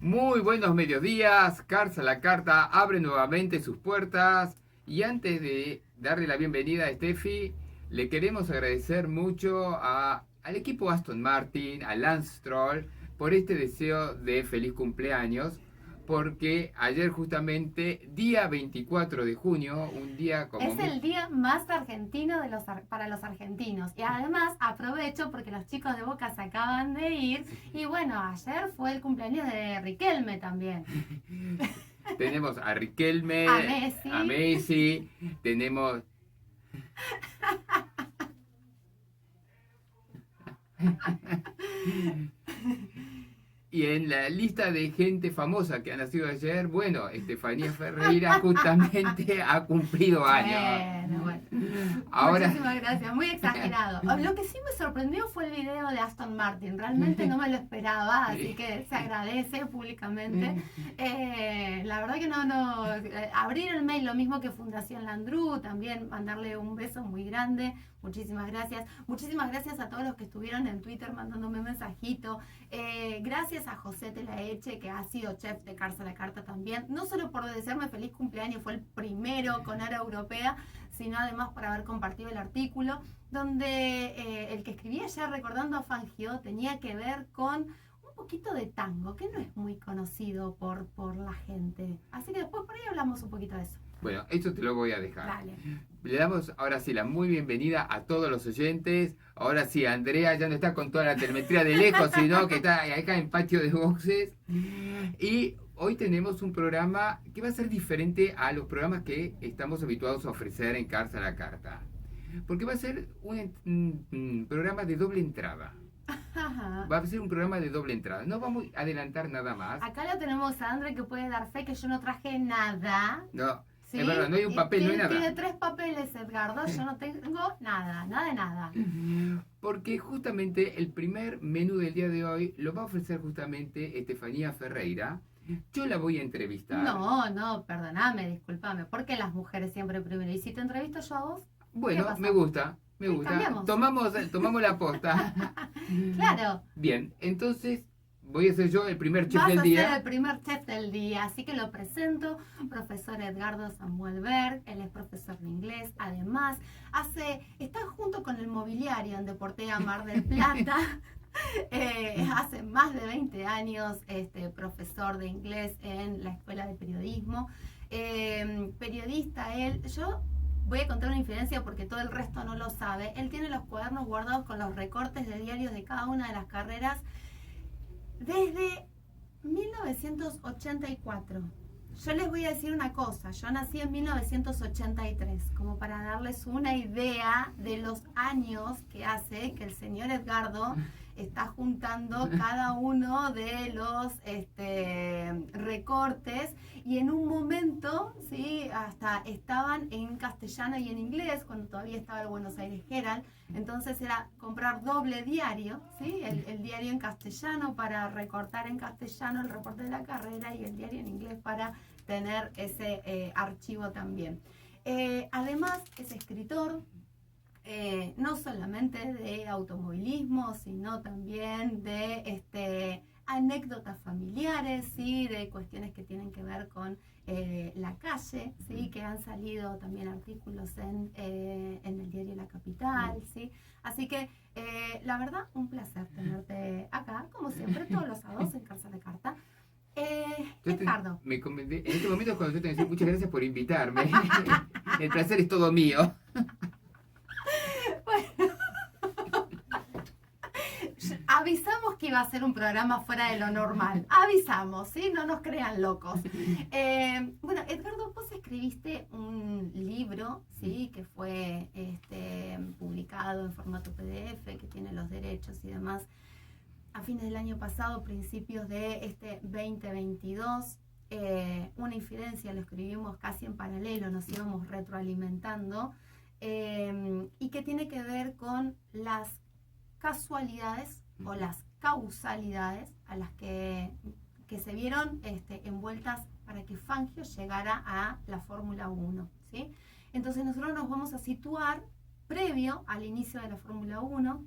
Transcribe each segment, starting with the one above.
Muy buenos mediodías, Cars a la Carta abre nuevamente sus puertas y antes de darle la bienvenida a Steffi, le queremos agradecer mucho al equipo Aston Martin, a Lance Stroll, por este deseo de feliz cumpleaños, porque ayer justamente, día 24 de junio, un día como Es el día más argentino para los argentinos. Y además aprovecho porque los chicos de Boca se acaban de ir. Y bueno, ayer fue el cumpleaños de Riquelme también. Tenemos a A Riquelme, a Messi. Messi, tenemos... Y en la lista de gente famosa que ha nacido ayer, bueno, Estefanía Ferreira justamente ha cumplido años. Bueno. Ahora, Muchísimas gracias, muy exagerado. Lo que sí me sorprendió fue el video de Aston Martin, realmente no me lo esperaba, así que se agradece públicamente. La verdad que no, abrir el mail, lo mismo que Fundación Landru, también mandarle un beso muy grande, muchísimas gracias. Muchísimas gracias a todos los que estuvieron en Twitter mandándome un mensajito. Gracias a José Telaeche, que ha sido chef de Cars a la Carta también, no solo por desearme feliz cumpleaños, fue el primero con Hora Europea, sino además por haber compartido el artículo, donde el que escribí ayer recordando a Fangio tenía que ver con un poquito de tango, que no es muy conocido por la gente. Así que después por ahí hablamos un poquito de eso. bueno, esto te lo voy a dejar. Dale. Le damos ahora sí la muy bienvenida a todos los oyentes. Ahora sí, Andrea ya no está con toda la telemetría de lejos, sino que está acá en patio de boxes. Y hoy tenemos un programa que va a ser diferente a los programas que estamos habituados a ofrecer en Cars a la Carta. Porque va a ser un programa de doble entrada. Ajá. Va a ser un programa de doble entrada. No vamos a adelantar nada más. Acá lo tenemos a André, que puede dar fe que yo no traje nada. No, ¿Sí? es verdad, no hay un papel, no hay nada. Tiene 3 papeles, Edgardo. Yo no tengo nada de nada. Porque justamente el primer menú del día de hoy lo va a ofrecer justamente Estefanía Ferreira. Yo la voy a entrevistar. No, perdóname, discúlpame. ¿Por qué las mujeres siempre primero? ¿Y si te entrevisto yo a vos? Bueno, me gusta. Cambiamos. Tomamos la posta. Claro. Bien, entonces voy a ser yo el primer chef Vas del a día. ser el primer chef del día, así que lo presento, profesor Edgardo Samuel Berg, él es profesor de inglés, además está junto con el mobiliario en Deportea Mar del Plata, hace más de 20 años profesor de inglés en la Escuela de Periodismo, periodista él, yo voy a contar una infidencia porque todo el resto no lo sabe, él tiene los cuadernos guardados con los recortes de diarios de cada una de las carreras desde 1984. Yo les voy a decir una cosa, yo nací en 1983, como para darles una idea de los años que hace que el señor Edgardo está juntando cada uno de los recortes, y en un momento, ¿sí? Hasta estaban en castellano y en inglés, cuando todavía estaba el Buenos Aires Herald. Entonces era comprar doble diario, ¿sí? El diario en castellano para recortar en castellano el reporte de la carrera, y el diario en inglés para tener ese archivo también. Además es escritor, no solamente de automovilismo, sino también de anécdotas familiares, ¿sí? De cuestiones que tienen que ver con la calle, ¿sí? Que han salido también artículos en el diario La Capital, ¿sí? Así que la verdad, un placer tenerte acá, como siempre, todos los sábados en Cars a la Carta. Edgardo. En este momento es cuando yo te decía muchas gracias por invitarme. El placer es todo mío. Avisamos que iba a ser un programa fuera de lo normal. Avisamos, ¿sí? No nos crean locos. Bueno, Edgardo, vos escribiste un libro, ¿sí? Que fue publicado en formato PDF, que tiene los derechos y demás, a fines del año pasado, principios de 2022. Una infidencia, lo escribimos casi en paralelo, nos íbamos retroalimentando, y que tiene que ver con las casualidades o las causalidades a las que se vieron envueltas para que Fangio llegara a la Fórmula 1, ¿sí? Entonces nosotros nos vamos a situar previo al inicio de la Fórmula 1,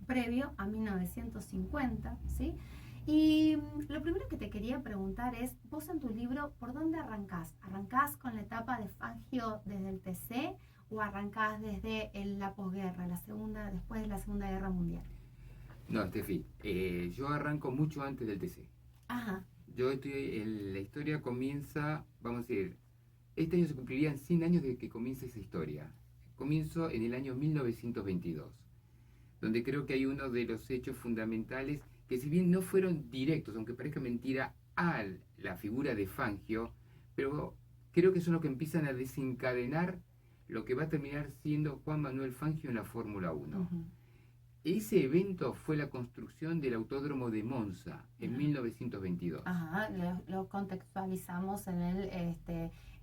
previo a 1950, ¿sí? Y lo primero que te quería preguntar es, vos en tu libro, ¿por dónde arrancás? ¿Arrancás con la etapa de Fangio desde el TC o arrancás desde la posguerra, después de la Segunda Guerra Mundial? No, Steffi, yo arranco mucho antes del TC. Ajá. La historia comienza, vamos a decir, este año se cumplirían 100 años desde que comienza esa historia. Comienzo en el año 1922, donde creo que hay uno de los hechos fundamentales que, si bien no fueron directos, aunque parezca mentira, a la figura de Fangio, pero creo que son los que empiezan a desencadenar lo que va a terminar siendo Juan Manuel Fangio en la Fórmula 1. Uh-huh. Ese evento fue la construcción del Autódromo de Monza en 1922. Ajá, lo contextualizamos en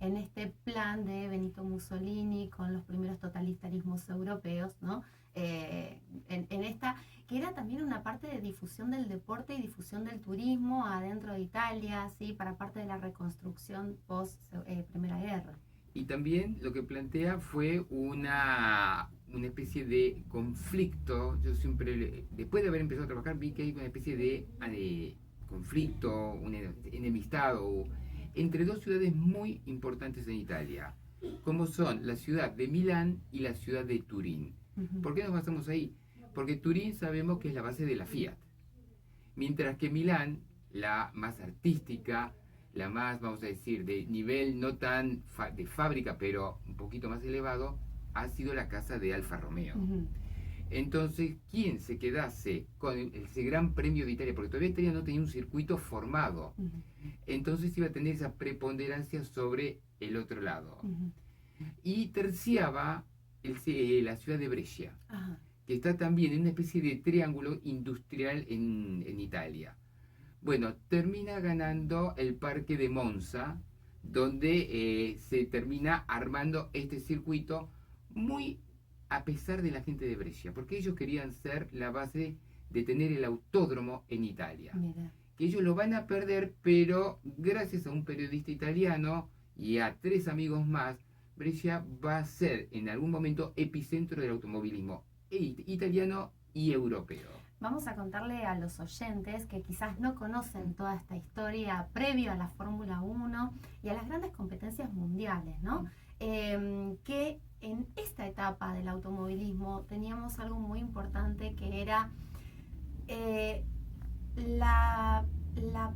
este plan de Benito Mussolini con los primeros totalitarismos europeos, ¿no? En esta, que era también una parte de difusión del deporte y difusión del turismo adentro de Italia, ¿sí? Para parte de la reconstrucción post Primera Guerra. Y también lo que plantea fue una especie de conflicto. Yo siempre, después de haber empezado a trabajar, vi que hay una especie de conflicto, una enemistad entre dos ciudades muy importantes en Italia, como son la ciudad de Milán y la ciudad de Turín. Uh-huh. ¿Por qué nos basamos ahí? Porque Turín sabemos que es la base de la Fiat, mientras que Milán, la más artística, la más, vamos a decir, de nivel no tan de fábrica, pero un poquito más elevado, ha sido la casa de Alfa Romeo. Uh-huh. Entonces, ¿quién se quedase con ese gran premio de Italia? Porque todavía Italia no tenía un circuito formado. Uh-huh. Entonces iba a tener esa preponderancia sobre el otro lado. Uh-huh. Y terciaba la ciudad de Brescia, Ajá. que está también en una especie de triángulo industrial en Italia. Bueno, termina ganando el Parque de Monza, donde se termina armando este circuito muy a pesar de la gente de Brescia, porque ellos querían ser la base de tener el autódromo en Italia. Mira. Que ellos lo van a perder, pero gracias a un periodista italiano y a 3 amigos más, Brescia va a ser en algún momento epicentro del automovilismo italiano y europeo. Vamos a contarle a los oyentes que quizás no conocen toda esta historia previa a la Fórmula 1 y a las grandes competencias mundiales, ¿no? Que en esta etapa del automovilismo teníamos algo muy importante que era la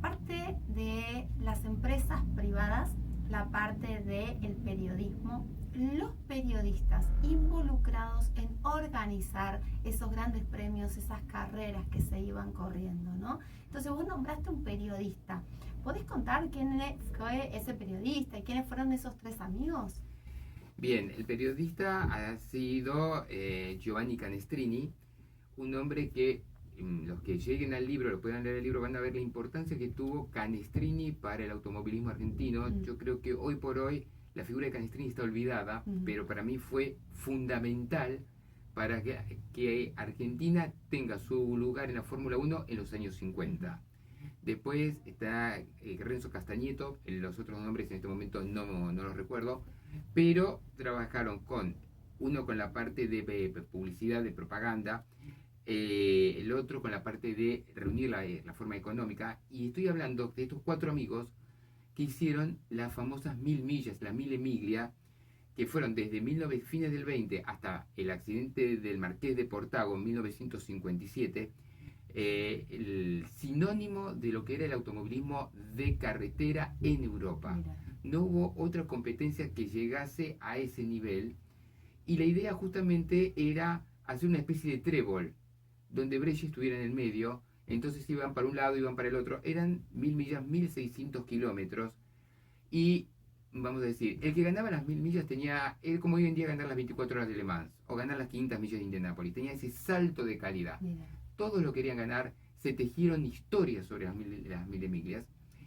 parte de las empresas privadas, la parte del periodismo, los periodistas involucrados en organizar esos grandes premios, esas carreras que se iban corriendo, ¿no? Entonces vos nombraste un periodista. ¿Podés contar quién fue ese periodista y quiénes fueron esos 3 amigos? Bien, el periodista ha sido Giovanni Canestrini, un hombre que los que lleguen al libro, lo puedan leer el libro, van a ver la importancia que tuvo Canestrini para el automovilismo argentino. Yo creo que hoy por hoy la figura de Canestrini está olvidada, pero para mí fue fundamental para que Argentina tenga su lugar en la Fórmula 1 en los años 50. Después está Renzo Castañeto, los otros nombres en este momento no los recuerdo, pero trabajaron uno con la parte de publicidad, de propaganda, el otro con la parte de reunir la forma económica, y estoy hablando de estos 4 amigos que hicieron las famosas 1000 millas, la Mille Miglia, que fueron desde fines del 20 hasta el accidente del Marqués de Portago en 1957, el sinónimo de lo que era el automovilismo de carretera en Europa. Mira. No hubo otra competencia que llegase a ese nivel, y la idea justamente era hacer una especie de trébol, donde Brescia estuviera en el medio. Entonces iban para un lado, iban para el otro. Eran 1000 millas, 1600 kilómetros. Y vamos a decir, el que ganaba las 1000 millas tenía, él como hoy en día ganar las 24 horas de Le Mans o ganar las 500 millas de Indianápolis. Tenía ese salto de calidad. Mira. Todos lo querían ganar. Se tejieron historias sobre las 1000 millas,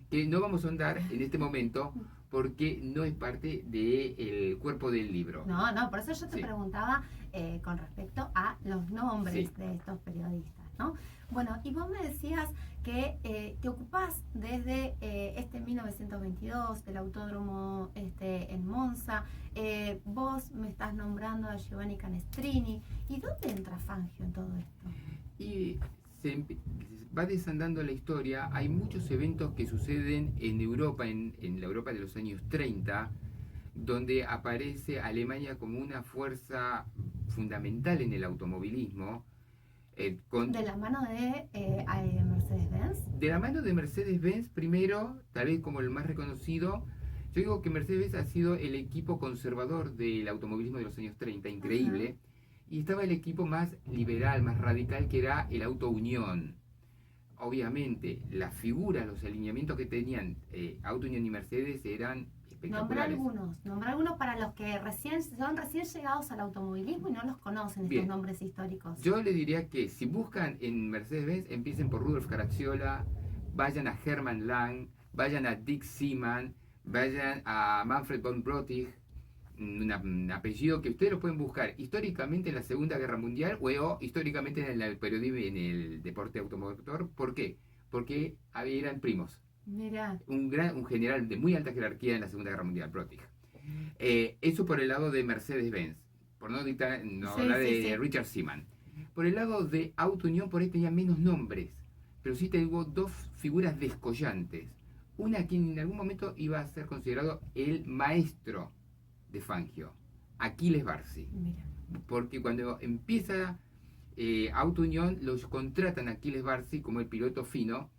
que no vamos a ahondar en este momento porque no es parte del cuerpo del libro. No, por eso yo te preguntaba con respecto a los nombres de estos periodistas, ¿no? Bueno, y vos me decías que te ocupás desde 1922 del autódromo en Monza. Vos me estás nombrando a Giovanni Canestrini. ¿Y dónde entra Fangio en todo esto? Y va desandando la historia. Hay muchos eventos que suceden en Europa, en la Europa de los años 30, donde aparece Alemania como una fuerza fundamental en el automovilismo, de la mano de Mercedes-Benz. de la mano de Mercedes-Benz primero, tal vez como el más reconocido. Yo digo que Mercedes-Benz ha sido el equipo conservador del automovilismo de los años 30, increíble. Y estaba el equipo más liberal, más radical, que era el Auto Unión. Obviamente, las figuras, los alineamientos que tenían Auto Unión y Mercedes eran espectaculares. Nombra algunos para los que son recién llegados al automovilismo y no los conocen, estos nombres históricos. Yo le diría que si buscan en Mercedes-Benz, empiecen por Rudolf Caracciola, vayan a Hermann Lang, vayan a Dick Seaman, vayan a Manfred von Brottig, un apellido que ustedes lo pueden buscar históricamente en la Segunda Guerra Mundial o históricamente en el periodismo y en el deporte automotor. ¿Por qué? Porque eran primos. Mirá. Un general de muy alta jerarquía en la Segunda Guerra Mundial, Brottig. Eso por el lado de Mercedes-Benz, por no hablar de Richard Seaman. Por el lado de Auto Unión, por ahí tenía menos nombres, pero sí tengo dos figuras descollantes. Una que en algún momento iba a ser considerado el maestro de Fangio, Achilles Barsi. Mira. Porque cuando empieza Auto Unión, los contratan a Achilles Barsi como el piloto fino.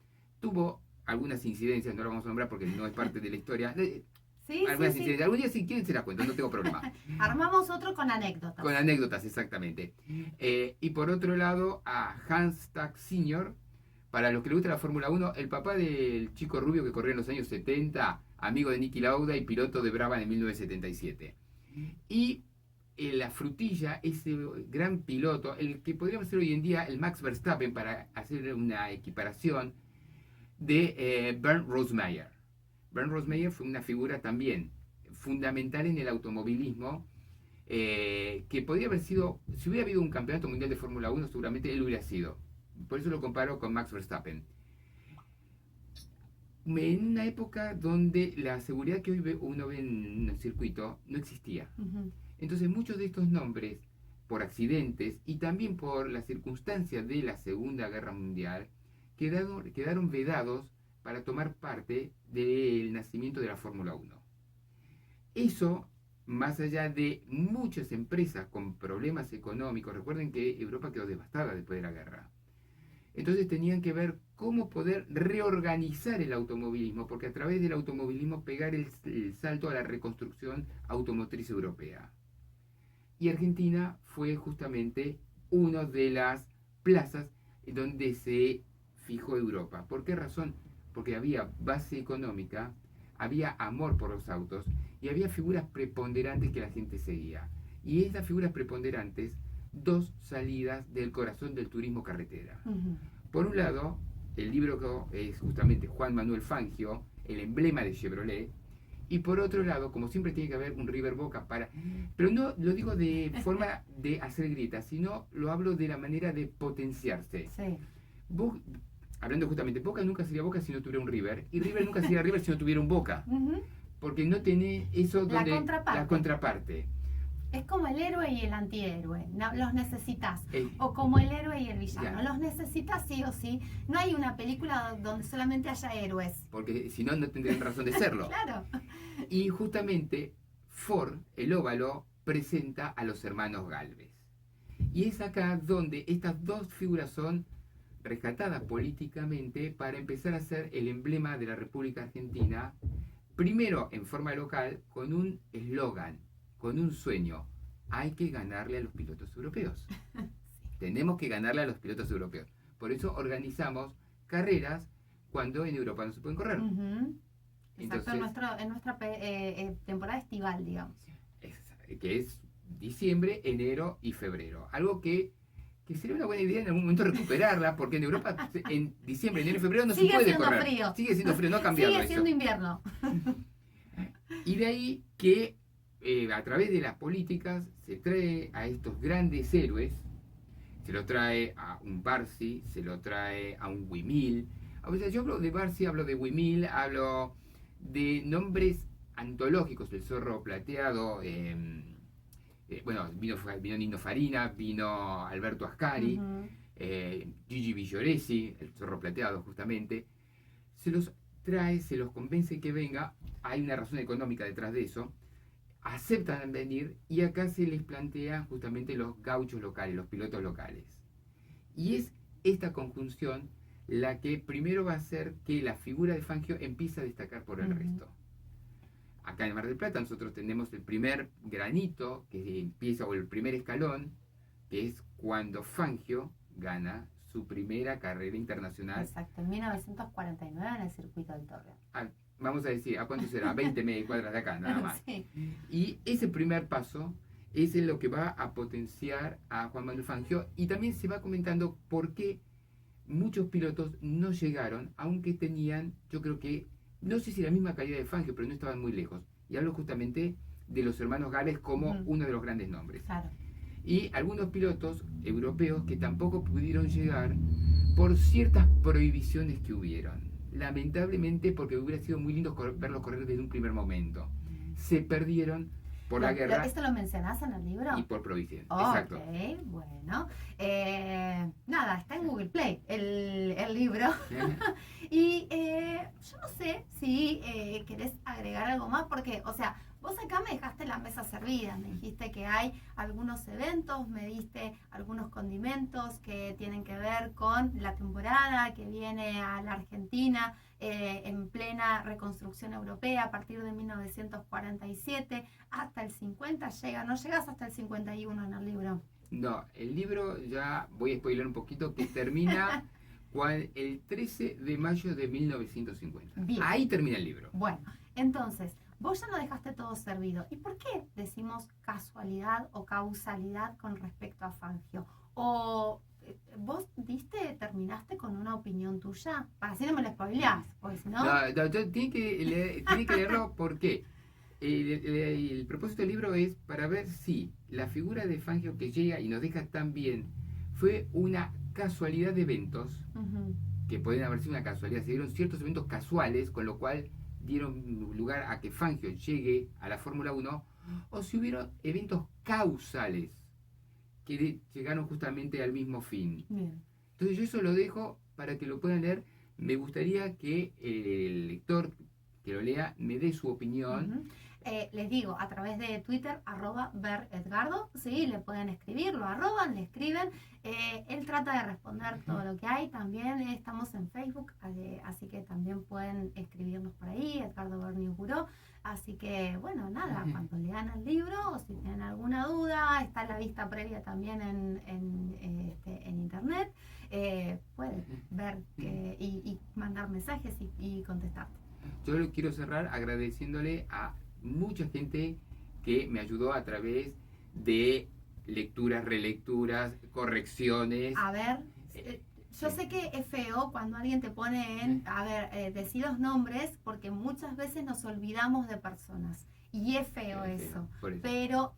Tuvo algunas incidencias, no lo vamos a nombrar porque no es parte de la historia. Algunas incidencias. Algún día si quieren se las cuento, no tengo problema. Armamos otro con anécdotas. Con anécdotas, exactamente. Y por otro lado, a Hans Tag Sr., para los que les gusta la Fórmula 1, el papá del chico rubio que corrió en los años 70, amigo de Niki Lauda y piloto de Brabham en 1977. Y la frutilla, ese gran piloto, el que podríamos ser hoy en día el Max Verstappen, para hacer una equiparación, de Bernd Rosemeyer. Bernd Rosemeyer fue una figura también fundamental en el automovilismo, que podría haber sido, si hubiera habido un campeonato mundial de Fórmula 1, seguramente él hubiera sido. Por eso lo comparo con Max Verstappen. En una época donde la seguridad que hoy uno ve en el circuito no existía. Entonces muchos de estos nombres, por accidentes y también por las circunstancias de la Segunda Guerra Mundial, quedaron vedados para tomar parte del nacimiento de la Fórmula 1. Eso, más allá de muchas empresas con problemas económicos, recuerden que Europa quedó devastada después de la guerra. Entonces tenían que ver cómo poder reorganizar el automovilismo, porque a través del automovilismo pegar el salto a la reconstrucción automotriz europea. Y Argentina fue justamente una de las plazas donde se fijó Europa. ¿Por qué razón? Porque había base económica, había amor por los autos y había figuras preponderantes que la gente seguía. Y esas figuras preponderantes, dos salidas del corazón del turismo carretera. Por un lado, el libro que es justamente Juan Manuel Fangio, el emblema de Chevrolet, y por otro lado, como siempre tiene que haber un River Boca pero no lo digo de forma de hacer gritas, sino lo hablo de la manera de potenciarse. Sí. Hablando justamente, Boca nunca sería Boca si no tuviera un River, y River nunca sería River si no tuviera un Boca, porque no tiene eso donde la contraparte. Es como el héroe y el antihéroe, no, los necesitas. O como el héroe y el villano, los necesitas sí o sí. No hay una película donde solamente haya héroes. Porque si no, no tendrían razón de serlo. Claro. Y justamente Ford, el óvalo, presenta a los hermanos Gálvez. Y es acá donde estas dos figuras son rescatadas políticamente para empezar a ser el emblema de la República Argentina, primero en forma local, con un eslogan, con un sueño: hay que ganarle a los pilotos europeos. Tenemos que ganarle a los pilotos europeos. Por eso organizamos carreras cuando en Europa no se pueden correr. Exacto, en nuestra temporada estival, digamos. Que es diciembre, enero y febrero. Algo que sería una buena idea en algún momento recuperarla, porque en Europa en diciembre, enero y febrero no se puede correr. Frío. Sigue siendo frío, no ha cambiado. Sigue siendo invierno. Y de ahí que a través de las políticas se trae a estos grandes héroes, se lo trae a un Barsi, se lo trae a un Wimil. O sea, yo hablo de Barsi, hablo de Wimil, hablo de nombres antológicos, el Zorro Plateado, bueno, vino Nino Farina, vino Alberto Ascari, Gigi Villoresi, el zorro plateado justamente, se los trae, se los convence que venga, hay una razón económica detrás de eso, aceptan venir y acá se les plantea justamente los gauchos locales, los pilotos locales. Y es esta conjunción la que primero va a hacer que la figura de Fangio empiece a destacar por el resto. Acá en Mar del Plata nosotros tenemos el primer granito que empieza, o el primer escalón, que es cuando Fangio gana su primera carrera internacional. Exacto, en 1949 en el circuito del Torreón. Vamos a decir, ¿a cuánto será? 20 media cuadras de acá, nada más. Sí. Y ese primer paso es lo que va a potenciar a Juan Manuel Fangio, y también se va comentando por qué muchos pilotos no llegaron, aunque tenían, yo creo que, no sé si la misma calidad de Fangio, pero no estaban muy lejos. Y hablo justamente de los hermanos Gales como uno de los grandes nombres. Claro. Y algunos pilotos europeos que tampoco pudieron llegar por ciertas prohibiciones que hubieron. Lamentablemente, porque hubiera sido muy lindo verlos correr desde un primer momento. Se perdieron por la guerra. ¿Esto lo mencionás en el libro? Y por prohibición. Okay, exacto. Bueno. Nada, está en Google Play el libro. Y yo no sé si querés agregar algo más, porque, o sea, vos acá me dejaste la mesa servida, me dijiste que hay algunos eventos, me diste algunos condimentos que tienen que ver con la temporada que viene a la Argentina en plena reconstrucción europea a partir de 1947 hasta el 50, no llegas hasta el 51 en el libro. No, el libro, ya voy a spoiler un poquito, que termina el 13 de mayo de 1950. Bien. Ahí termina el libro. Bueno, entonces, vos ya no dejaste todo servido. ¿Y por qué decimos casualidad o causalidad con respecto a Fangio? ¿O vos terminaste con una opinión tuya? Para así no me lo spoileás, porque si no... No, tiene que leerlo porque el propósito del libro es para ver si la figura de Fangio que llega y nos deja tan bien fue una casualidad de eventos, que pueden haber sido una casualidad, se dieron ciertos eventos casuales, con lo cual dieron lugar a que Fangio llegue a la Fórmula 1, o si hubieron eventos causales que llegaron justamente al mismo fin. Bien. Entonces yo eso lo dejo para que lo puedan leer. Me gustaría que el lector que lo lea me dé su opinión. Les digo, a través de Twitter, @veredgardo, sí, le pueden escribir, lo arroban, le escriben. Él trata de responder todo lo que hay. También estamos en Facebook, así que también pueden escribirnos por ahí, Edgardo Bernius Buró. Así que, bueno, nada, cuando lean el libro o si tienen alguna duda, está la vista previa también en internet. Pueden ver y mandar mensajes y contestarte. Yo lo quiero cerrar agradeciéndole a mucha gente que me ayudó a través de lecturas, relecturas, correcciones. A ver, yo sé que es feo cuando alguien te pone decir los nombres, porque muchas veces nos olvidamos de personas y es feo eso. Pero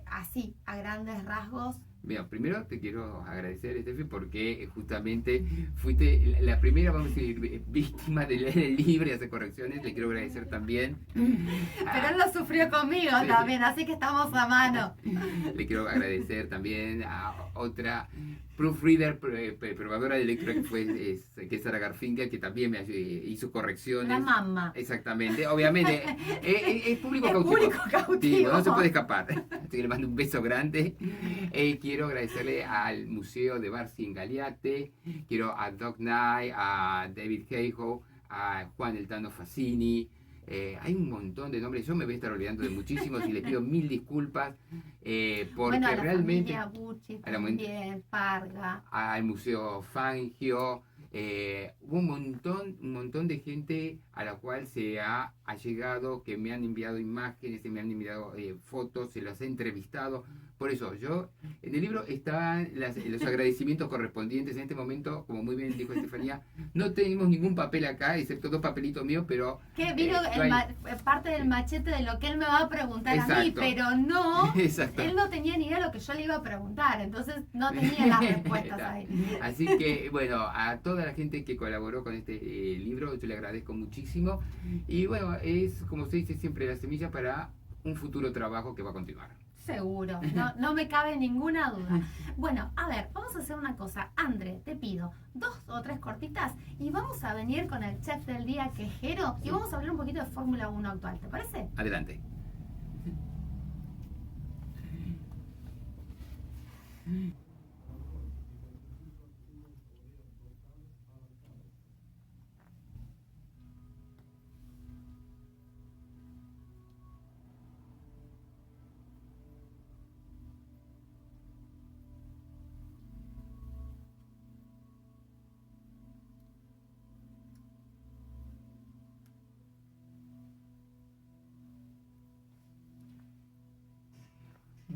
así, a grandes rasgos. Mira, primero te quiero agradecer, Estefi, porque justamente fuiste la primera, vamos a decir, víctima de leer el libro y hacer correcciones. Le quiero agradecer también. Pero él lo sufrió conmigo también, así que estamos a mano. Le quiero agradecer también a otra proofreader, probadora de lectura, que es Sara Garfinkel, que también me hizo correcciones. La mamá. Exactamente, obviamente. Es público cautivo. Público cautivo. Digo, no se puede escapar. Así que le mando un beso grande. Quiero agradecerle al Museo de Barsi en Galeate, quiero a Doc Nye, a David Heijo, a Juan El Tano Fassini. Hay un montón de nombres, yo me voy a estar olvidando de muchísimos y les pido mil disculpas, porque bueno, a la realmente Bucci también, Parga, al Museo Fangio, hubo un montón de gente a la cual se ha llegado, que me han enviado imágenes, me han enviado fotos, se las he entrevistado. Por eso, yo, en el libro están los agradecimientos correspondientes. En este momento, como muy bien dijo Estefanía, no tenemos ningún papel acá, excepto 2 papelitos míos, pero... Que vino parte del machete de lo que él me va a preguntar. Exacto. A mí, pero no, exacto. Él no tenía ni idea de lo que yo le iba a preguntar, entonces no tenía las respuestas ahí. Así que, bueno, a toda la gente que colaboró con este libro, yo le agradezco muchísimo. Y bueno, es, como se dice siempre, la semilla para un futuro trabajo que va a continuar. Seguro, no me cabe ninguna duda. Bueno, a ver, vamos a hacer una cosa. André, te pido 2 o 3 cortitas y vamos a venir con el chef del día, que es Jero, y vamos a hablar un poquito de Fórmula 1 actual, ¿te parece? Adelante.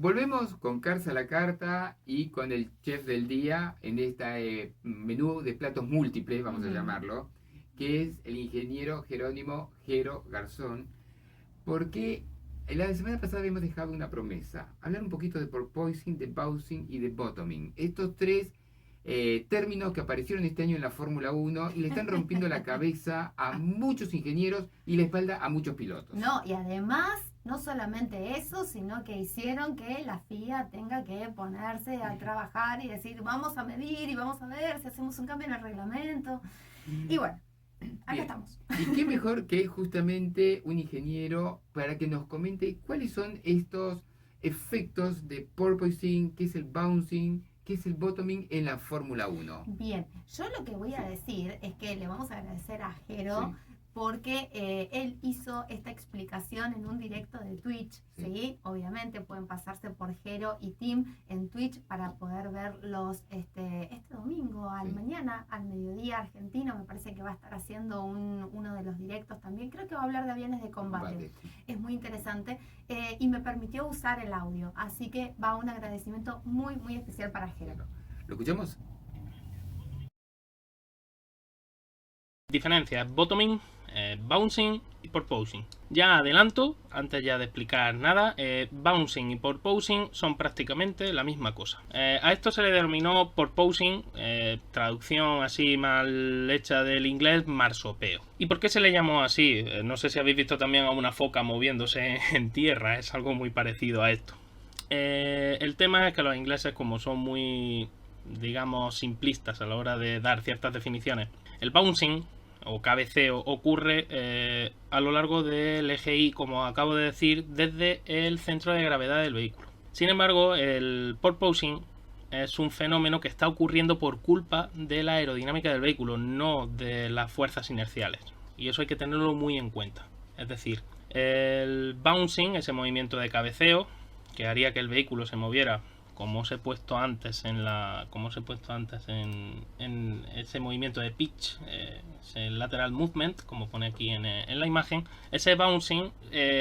Volvemos con Cars a la carta y con el chef del día en este menú de platos múltiples, vamos a llamarlo, que es el ingeniero Jerónimo Jero Garzón, porque la semana pasada habíamos dejado una promesa, hablar un poquito de porpoising, de bouncing y de bottoming. Estos 3 términos que aparecieron este año en la Fórmula 1 y le están rompiendo la cabeza a muchos ingenieros y la espalda a muchos pilotos. No, y además, no solamente eso, sino que hicieron que la FIA tenga que ponerse a trabajar y decir, vamos a medir y vamos a ver si hacemos un cambio en el reglamento. Y bueno, acá estamos. Y qué mejor que justamente un ingeniero para que nos comente cuáles son estos efectos de porpoising, qué es el bouncing, qué es el bottoming en la Fórmula 1. Bien, yo lo que voy a decir es que le vamos a agradecer a Jero, porque él hizo esta explicación en un directo de Twitch, ¿sí? Obviamente pueden pasarse por Jero y Tim en Twitch para poder verlos este domingo, mañana, al mediodía argentino. Me parece que va a estar haciendo uno de los directos también. Creo que va a hablar de aviones de combate. Es muy interesante y me permitió usar el audio. Así que va un agradecimiento muy, muy especial para Jero. ¿Lo escuchamos? Diferencias: bottoming, bouncing y porpoising. Ya adelanto, antes ya de explicar nada, bouncing y porpoising son prácticamente la misma cosa. A esto se le denominó porpoising, traducción así mal hecha del inglés, marsopeo. ¿Y por qué se le llamó así? No sé si habéis visto también a una foca moviéndose en tierra, es algo muy parecido a esto. El tema es que los ingleses, como son muy, digamos, simplistas a la hora de dar ciertas definiciones, el bouncing o cabeceo ocurre a lo largo del eje Y, como acabo de decir, desde el centro de gravedad del vehículo. Sin embargo, el porpoising es un fenómeno que está ocurriendo por culpa de la aerodinámica del vehículo, no de las fuerzas inerciales. Y eso hay que tenerlo muy en cuenta. Es decir, el bouncing, ese movimiento de cabeceo, que haría que el vehículo se moviera como os he puesto antes en ese movimiento de pitch, ese lateral movement, como pone aquí en la imagen, ese bouncing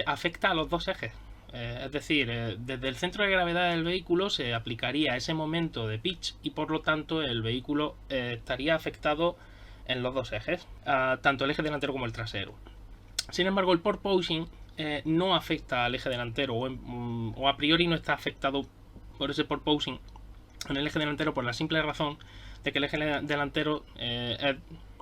afecta a los 2 ejes. Es decir, desde el centro de gravedad del vehículo se aplicaría ese momento de pitch y por lo tanto el vehículo estaría afectado en los 2 ejes, tanto el eje delantero como el trasero. Sin embargo, el porpoising no afecta al eje delantero o a priori no está afectado por ese porpoising en el eje delantero, por la simple razón de que el eje delantero es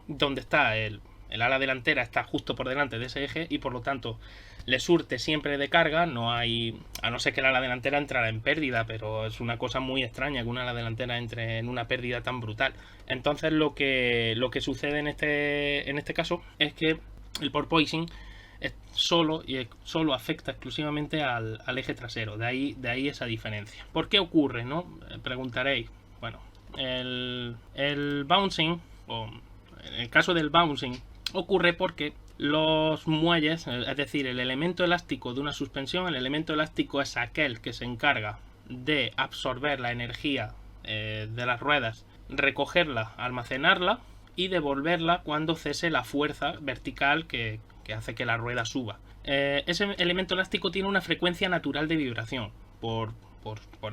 donde está el ala delantera, está justo por delante de ese eje y por lo tanto le surte siempre de carga. No hay, a no ser que el ala delantera entrara en pérdida, pero es una cosa muy extraña que una ala delantera entre en una pérdida tan brutal. Entonces lo que sucede en este caso es que el porpoising solo afecta exclusivamente al eje trasero. De ahí esa diferencia. ¿Por qué ocurre, no? Preguntaréis. Bueno, el bouncing, o en el caso del bouncing, ocurre porque los muelles, es decir, el elemento elástico de una suspensión, el elemento elástico es aquel que se encarga de absorber la energía de las ruedas, recogerla, almacenarla y devolverla cuando cese la fuerza vertical que hace que la rueda suba. Ese elemento elástico tiene una frecuencia natural de vibración por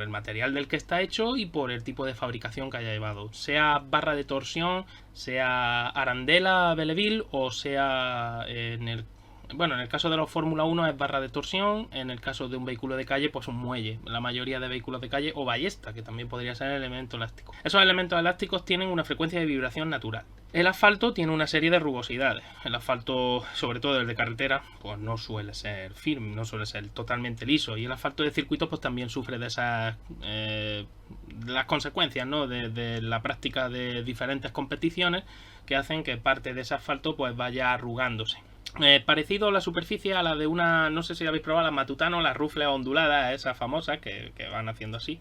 el material del que está hecho y por el tipo de fabricación que haya llevado, sea barra de torsión, sea arandela Belleville o sea en Bueno, en el caso de los Fórmula 1 es barra de torsión, en el caso de un vehículo de calle, pues un muelle. La mayoría de vehículos de calle, o ballesta, que también podría ser elemento elástico. Esos elementos elásticos tienen una frecuencia de vibración natural. El asfalto tiene una serie de rugosidades. El asfalto, sobre todo el de carretera, pues no suele ser firme, no suele ser totalmente liso. Y el asfalto de circuito pues también sufre de esas las consecuencias, ¿no? de la práctica de diferentes competiciones que hacen que parte de ese asfalto pues vaya arrugándose. Parecido la superficie a la de una, no sé si habéis probado las Matutano, las rufles onduladas, esas famosas que van haciendo así.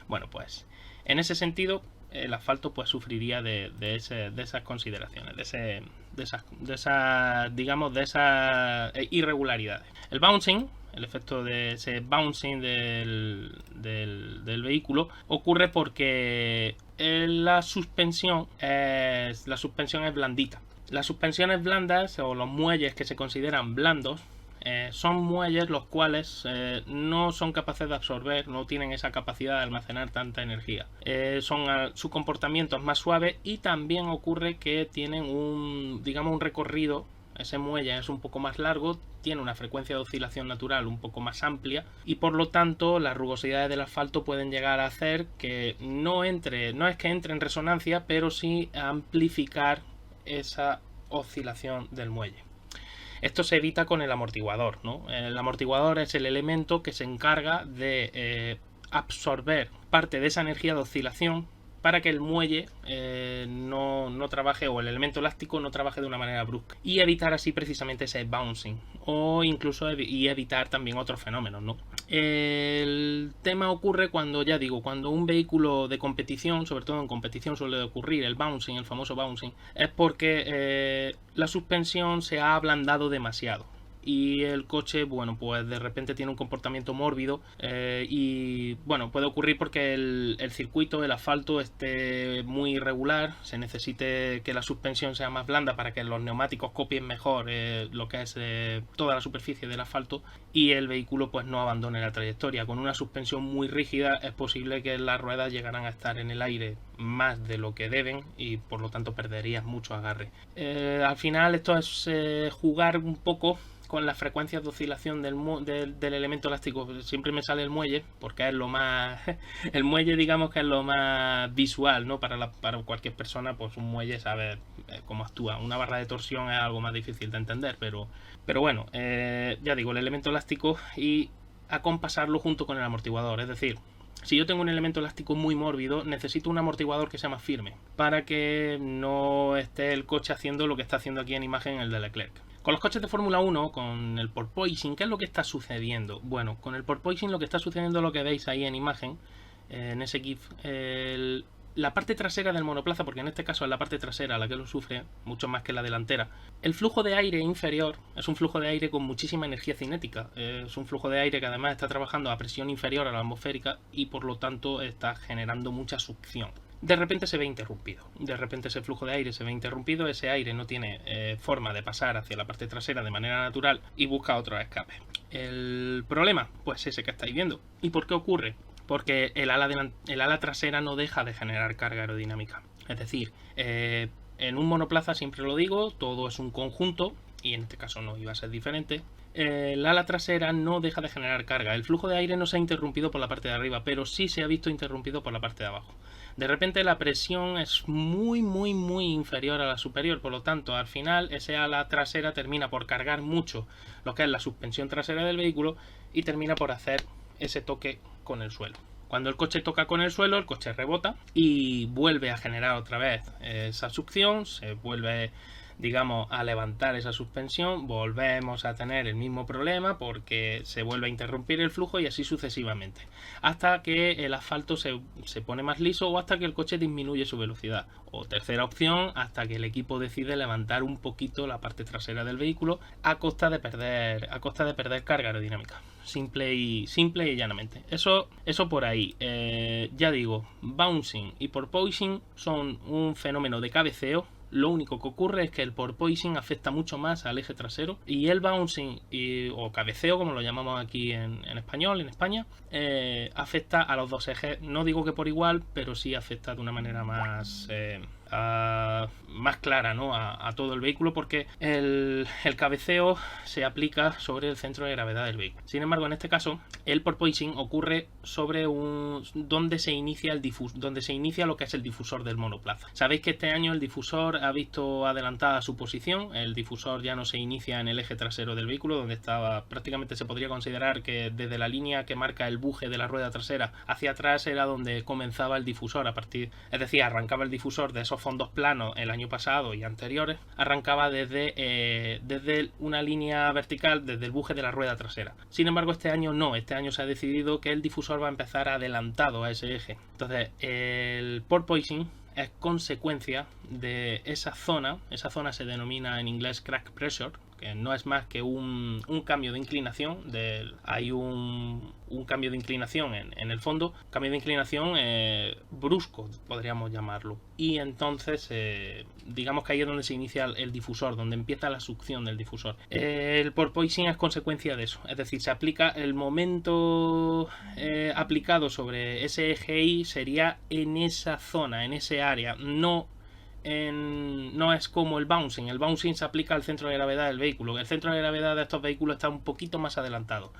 Bueno, pues en ese sentido el asfalto pues sufriría de esas consideraciones, de esas irregularidades. El bouncing, el efecto de ese bouncing del vehículo ocurre porque la suspensión es blandita. Las suspensiones blandas o los muelles que se consideran blandos son muelles los cuales no son capaces de absorber, no tienen esa capacidad de almacenar tanta energía. Su comportamiento es más suave y también ocurre que tienen un recorrido. Ese muelle es un poco más largo, tiene una frecuencia de oscilación natural un poco más amplia y por lo tanto las rugosidades del asfalto pueden llegar a hacer que no es que entre en resonancia, pero sí amplificar esa oscilación del muelle. Esto se evita con el amortiguador, ¿no? El amortiguador es el elemento que se encarga de absorber parte de esa energía de oscilación para que el muelle no trabaje, o el elemento elástico no trabaje de una manera brusca, y evitar así precisamente ese bouncing, o incluso evitar también otros fenómenos, ¿no? El tema ocurre cuando un vehículo de competición, sobre todo en competición suele ocurrir el bouncing, el famoso bouncing, es porque la suspensión se ha ablandado demasiado. Y el coche, bueno, pues de repente tiene un comportamiento mórbido y bueno, puede ocurrir porque el circuito, el asfalto esté muy irregular, se necesite que la suspensión sea más blanda para que los neumáticos copien mejor lo que es toda la superficie del asfalto y el vehículo pues no abandone la trayectoria. Con una suspensión muy rígida es posible que las ruedas llegaran a estar en el aire más de lo que deben y por lo tanto perderías mucho agarre. Al final esto es jugar un poco con las frecuencias de oscilación del elemento elástico. Siempre me sale el muelle porque es lo más el muelle, digamos que es lo más visual, ¿no? Para cualquier persona pues un muelle sabe cómo actúa. Una barra de torsión es algo más difícil de entender, pero bueno, ya digo, el elemento elástico y acompasarlo junto con el amortiguador. Es decir, si yo tengo un elemento elástico muy mórbido, necesito un amortiguador que sea más firme para que no esté el coche haciendo lo que está haciendo aquí en imagen el de Leclerc. Con los coches de Fórmula 1, con el porpoising, ¿qué es lo que está sucediendo? Bueno, con el porpoising lo que está sucediendo es lo que veis ahí en imagen, en ese GIF. La parte trasera del monoplaza, porque en este caso es la parte trasera la que lo sufre, mucho más que la delantera. El flujo de aire inferior es un flujo de aire con muchísima energía cinética. Es un flujo de aire que además está trabajando a presión inferior a la atmosférica y por lo tanto está generando mucha succión. De repente se ve interrumpido. De repente ese flujo de aire se ve interrumpido, ese aire no tiene forma de pasar hacia la parte trasera de manera natural y busca otro escape. El problema, pues ese que estáis viendo. ¿Y por qué ocurre? Porque el ala trasera no deja de generar carga aerodinámica. Es decir, en un monoplaza, siempre lo digo, todo es un conjunto, y en este caso no iba a ser diferente. El ala trasera no deja de generar carga. El flujo de aire no se ha interrumpido por la parte de arriba, pero sí se ha visto interrumpido por la parte de abajo. De repente la presión es muy inferior a la superior, por lo tanto al final ese ala trasera termina por cargar mucho lo que es la suspensión trasera del vehículo y termina por hacer ese toque con el suelo. Cuando el coche toca con el suelo, el coche rebota y vuelve a generar otra vez esa succión, se vuelve, digamos, a levantar esa suspensión, volvemos a tener el mismo problema porque se vuelve a interrumpir el flujo y así sucesivamente, hasta que el asfalto se pone más liso o hasta que el coche disminuye su velocidad. O tercera opción, hasta que el equipo decide levantar un poquito la parte trasera del vehículo a costa de perder carga aerodinámica. Simple y llanamente. Eso por ahí. Ya digo, bouncing y porpoising son un fenómeno de cabeceo. Lo único que ocurre es que el porpoising afecta mucho más al eje trasero y el bouncing o cabeceo, como lo llamamos aquí en español, en España, afecta a los dos ejes. No digo que por igual, pero sí afecta de una manera más más clara, ¿no? a todo el vehículo, porque el cabeceo se aplica sobre el centro de gravedad del vehículo. Sin embargo, en este caso, el porpoising ocurre sobre donde se inicia lo que es el difusor del monoplaza. Sabéis que este año el difusor ha visto adelantada su posición. El difusor ya no se inicia en el eje trasero del vehículo, donde estaba, prácticamente se podría considerar que desde la línea que marca el buje de la rueda trasera hacia atrás era donde comenzaba el difusor, es decir, arrancaba el difusor de esos fondos planos el año pasado y anteriores, arrancaba desde una línea vertical, desde el buje de la rueda trasera. Sin embargo, este año no, este año se ha decidido que el difusor va a empezar adelantado a ese eje. Entonces, el porpoising es consecuencia de esa zona se denomina en inglés crack pressure, que no es más que un cambio de inclinación. Hay un cambio de inclinación en el fondo, cambio de inclinación brusco, podríamos llamarlo. Y entonces, digamos que ahí es donde se inicia el difusor, donde empieza la succión del difusor. El porpoising es consecuencia de eso, es decir, se aplica el momento aplicado sobre ese eje Y sería en esa zona, en ese área, no es como el bouncing. El bouncing se aplica al centro de gravedad del vehículo. El centro de gravedad de estos vehículos está un poquito más adelantado.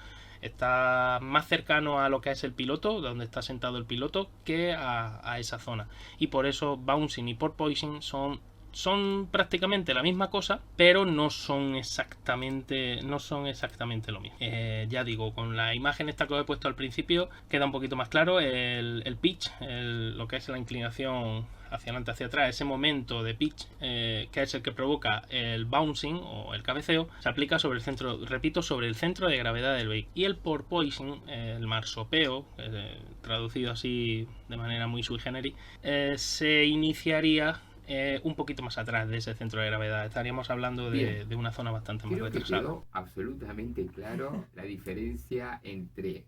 Está más cercano a lo que es el piloto, donde está sentado el piloto, que a esa zona. Y por eso bouncing y porpoising son prácticamente la misma cosa, pero no son exactamente lo mismo. Ya digo, con la imagen esta que os he puesto al principio queda un poquito más claro el pitch, lo que es la inclinación hacia adelante, hacia atrás. Ese momento de pitch, que es el que provoca el bouncing o el cabeceo, se aplica sobre el centro, repito, sobre el centro de gravedad del vehículo. Y el porpoising, el marsopeo, traducido así de manera muy sui generis, se iniciaría un poquito más atrás de ese centro de gravedad. Estaríamos hablando de una zona bastante más retrasada. Quedó absolutamente claro la diferencia entre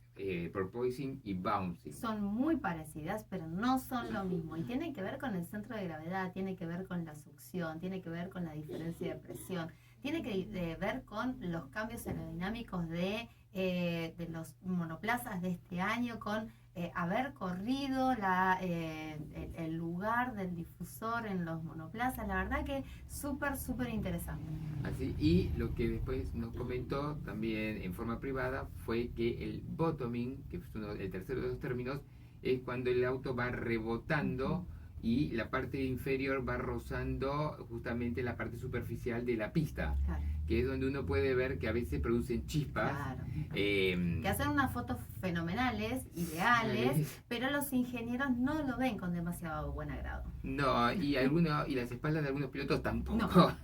porpoising y bouncing. Son muy parecidas, pero no son lo mismo. Y tiene que ver con el centro de gravedad, tiene que ver con la succión, tiene que ver con la diferencia de presión, tiene que ver con los cambios aerodinámicos de los monoplazas de este año, con haber corrido el lugar del difusor en los monoplazas. La verdad que súper interesante. Así, y lo que después nos comentó también en forma privada fue que el bottoming, que es el tercero de los términos, es cuando el auto va rebotando y la parte inferior va rozando justamente la parte superficial de la pista, claro, que es donde uno puede ver que a veces producen chispas. Claro. Que hacen unas fotos fenomenales, ideales, pero los ingenieros no lo ven con demasiado buen agrado. No, y las espaldas de algunos pilotos tampoco. No.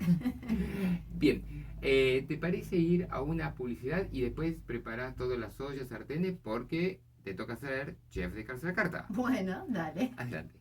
Bien, ¿te parece ir a una publicidad y después preparar todas las ollas, sartenes, porque te toca ser chef de Cars a la Carta? Bueno, dale. Adelante.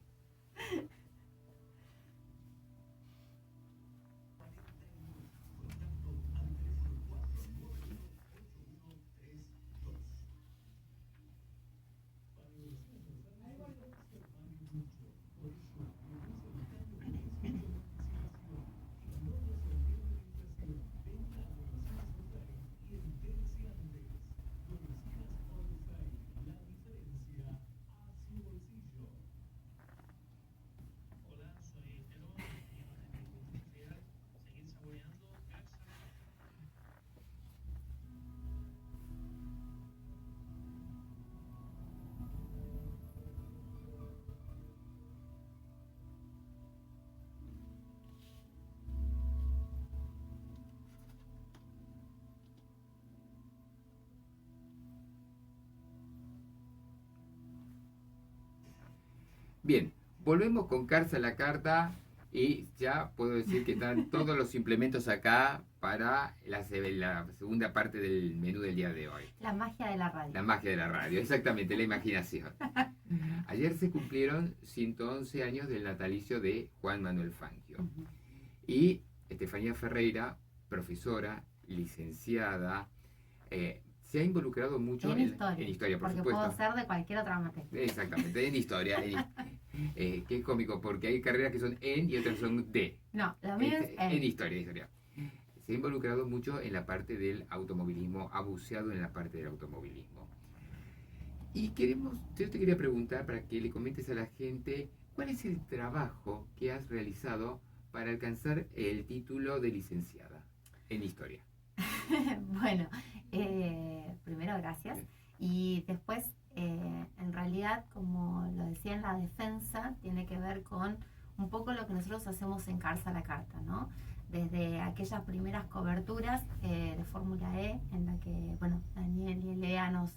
Bien, volvemos con Cars a la Carta y ya puedo decir que están todos los implementos acá para la segunda parte del menú del día de hoy. La magia de la radio. La magia de la radio, exactamente, la imaginación. Ayer se cumplieron 111 años del natalicio de Juan Manuel Fangio. Y Estefanía Ferreira, profesora, licenciada, se ha involucrado mucho en historia, por porque supuesto. Puedo ser de cualquier otra materia. Exactamente, en historia. Que es cómico, porque hay carreras que son en y otras son de. No, la mía es en historia. Se ha involucrado mucho en la parte del automovilismo, ha buceado en la parte del automovilismo. Y yo te quería preguntar para que le comentes a la gente cuál es el trabajo que has realizado para alcanzar el título de licenciada en historia. Bueno, primero gracias. Y después, en realidad, como lo decía en la defensa, tiene que ver con un poco lo que nosotros hacemos en Cars a la Carta, ¿no? Desde aquellas primeras coberturas de Fórmula E, en la que, bueno, Daniel y Elea nos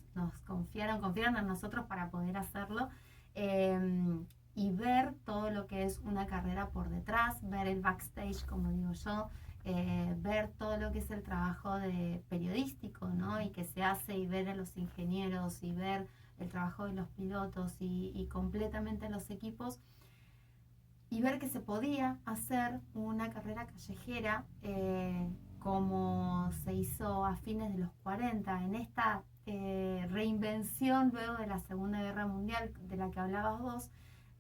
confiaron en nosotros para poder hacerlo, y ver todo lo que es una carrera por detrás, ver el backstage, como digo yo, ver todo lo que es el trabajo de periodístico, ¿no? Y que se hace, y ver a los ingenieros, y ver el trabajo de los pilotos, y completamente los equipos, y ver que se podía hacer una carrera callejera como se hizo a fines de los 40, en esta reinvención luego de la Segunda Guerra Mundial de la que hablabas vos.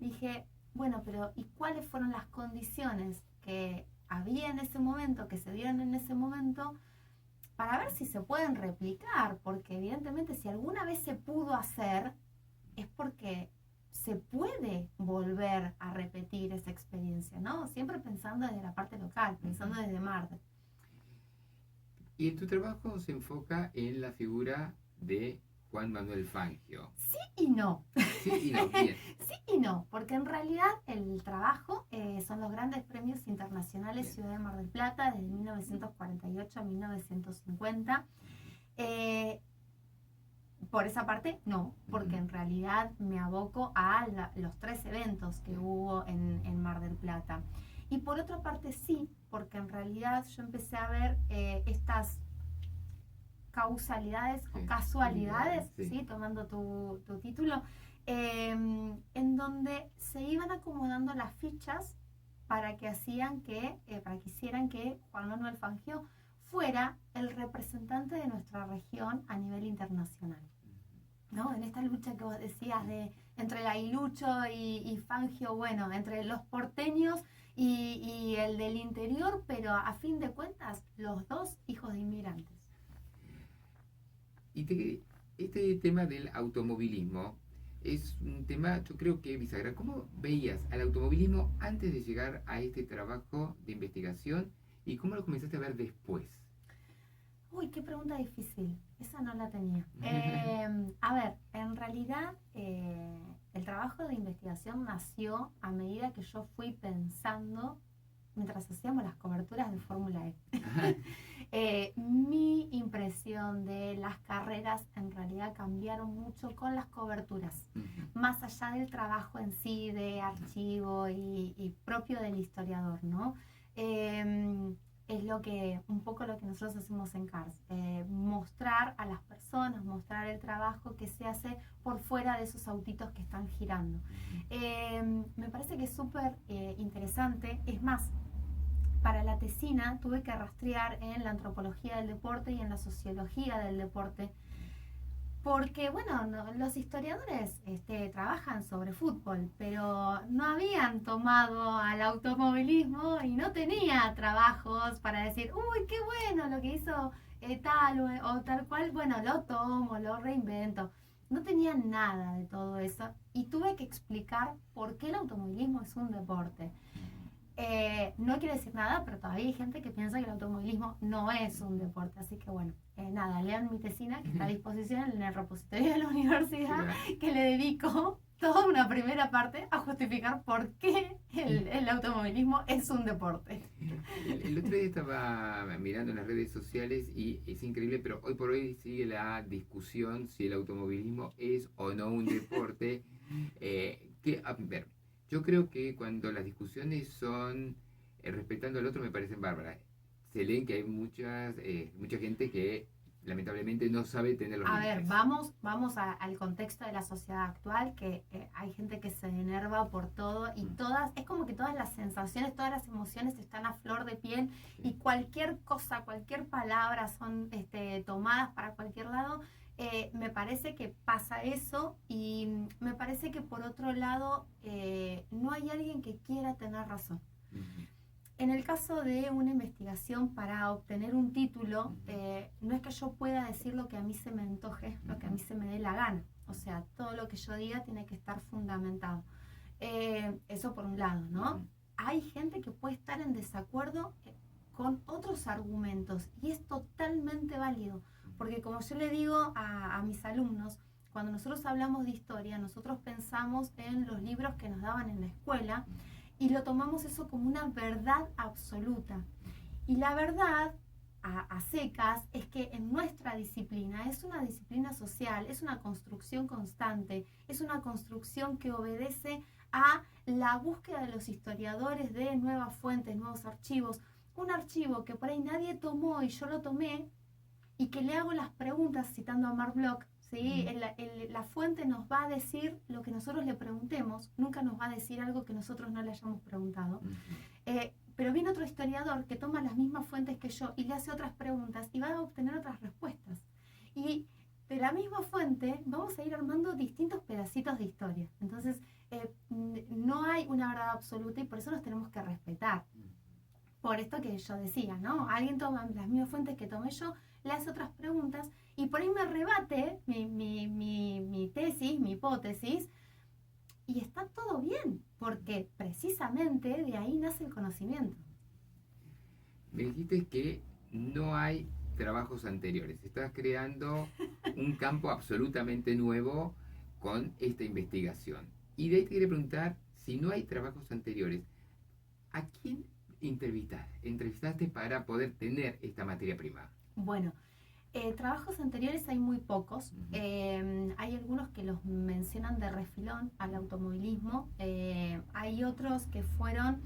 Dije, bueno, pero ¿y cuáles fueron las condiciones que había en ese momento, que se dieron en ese momento, para ver si se pueden replicar? Porque evidentemente si alguna vez se pudo hacer, es porque se puede volver a repetir esa experiencia, ¿no? Siempre pensando desde la parte local, pensando desde Marte. Y tu trabajo se enfoca en la figura de Juan Manuel Fangio. Sí y no. Sí y no, bien. Sí y no, porque en realidad el trabajo son los grandes premios internacionales Bien. Ciudad de Mar del Plata desde 1948 a 1950. Por esa parte, no, porque en realidad me aboco a los 3 eventos que hubo en Mar del Plata. Y por otra parte, sí, porque en realidad yo empecé a ver estas causalidades o casualidades, sí. tomando tu título, en donde se iban acomodando las fichas para que hicieran que Juan Manuel Fangio fuera el representante de nuestra región a nivel internacional, ¿no? En esta lucha que vos decías entre el aguilucho y Fangio, bueno, entre los porteños y el del interior, pero a fin de cuentas, los dos hijos de inmigrantes. Y este tema del automovilismo es un tema, yo creo que bisagra. ¿Cómo veías al automovilismo antes de llegar a este trabajo de investigación y cómo lo comenzaste a ver después? Uy, qué pregunta difícil. Esa no la tenía. A ver, en realidad el trabajo de investigación nació a medida que yo fui pensando mientras hacíamos las coberturas de Fórmula E. Mi impresión de las carreras en realidad cambiaron mucho con las coberturas, más allá del trabajo en sí de archivo y propio del historiador, ¿no? Es un poco lo que nosotros hacemos en CARS, mostrar a las personas, mostrar el trabajo que se hace por fuera de esos autitos que están girando. Me parece que es súper interesante. Es más, para la tesina tuve que rastrear en la antropología del deporte y en la sociología del deporte, porque, bueno, los historiadores trabajan sobre fútbol, pero no habían tomado al automovilismo y no tenía trabajos para decir, uy, qué bueno lo que hizo tal o tal cual, bueno, lo tomo, lo reinvento. No tenía nada de todo eso y tuve que explicar por qué el automovilismo es un deporte. No quiere decir nada, pero todavía hay gente que piensa que el automovilismo no es un deporte, así que bueno, nada, lean mi tesina que está a disposición en el repositorio de la universidad, que le dedico toda una primera parte a justificar por qué el automovilismo es un deporte. El otro día estaba mirando en las redes sociales y es increíble, pero hoy por hoy sigue la discusión si el automovilismo es o no un deporte. A ver, yo creo que cuando las discusiones son respetando al otro me parecen bárbaras. Se leen que hay mucha gente que lamentablemente no sabe tener los límites. A ver, vamos al contexto de la sociedad actual, que hay gente que se enerva por todo y es como que todas las sensaciones, todas las emociones están a flor de piel, y cualquier cosa, cualquier palabra son tomadas para cualquier lado. Me parece que pasa eso, y me parece que por otro lado no hay alguien que quiera tener razón. En el caso de una investigación para obtener un título, no es que yo pueda decir lo que a mí se me antoje, lo que a mí se me dé la gana. O sea, todo lo que yo diga tiene que estar fundamentado. Eso por un lado, ¿no? Hay gente que puede estar en desacuerdo con otros argumentos y es totalmente válido, porque como yo le digo a mis alumnos, cuando nosotros hablamos de historia, nosotros pensamos en los libros que nos daban en la escuela y lo tomamos eso como una verdad absoluta. Y la verdad, a secas, es que en nuestra disciplina, es una disciplina social, es una construcción constante, es una construcción que obedece a la búsqueda de los historiadores de nuevas fuentes, nuevos archivos. Un archivo que por ahí nadie tomó y yo lo tomé, y que le hago las preguntas citando a Mark Bloch, ¿sí? La fuente nos va a decir lo que nosotros le preguntemos, nunca nos va a decir algo que nosotros no le hayamos preguntado. Pero viene otro historiador que toma las mismas fuentes que yo y le hace otras preguntas y va a obtener otras respuestas. Y de la misma fuente vamos a ir armando distintos pedacitos de historia. Entonces, no hay una verdad absoluta y por eso nos tenemos que respetar. Por esto que yo decía, ¿no? Alguien toma las mismas fuentes que tomé yo, le hace otras preguntas y por ahí me rebate mi tesis, mi hipótesis, y está todo bien, porque precisamente de ahí nace el conocimiento. Me dijiste que no hay trabajos anteriores. Estás creando un campo absolutamente nuevo con esta investigación. Y de ahí te quería preguntar, si no hay trabajos anteriores, ¿a quién entrevistaste para poder tener esta materia prima? Bueno, trabajos anteriores hay muy pocos. Hay algunos que los mencionan de refilón al automovilismo. Hay otros que fueron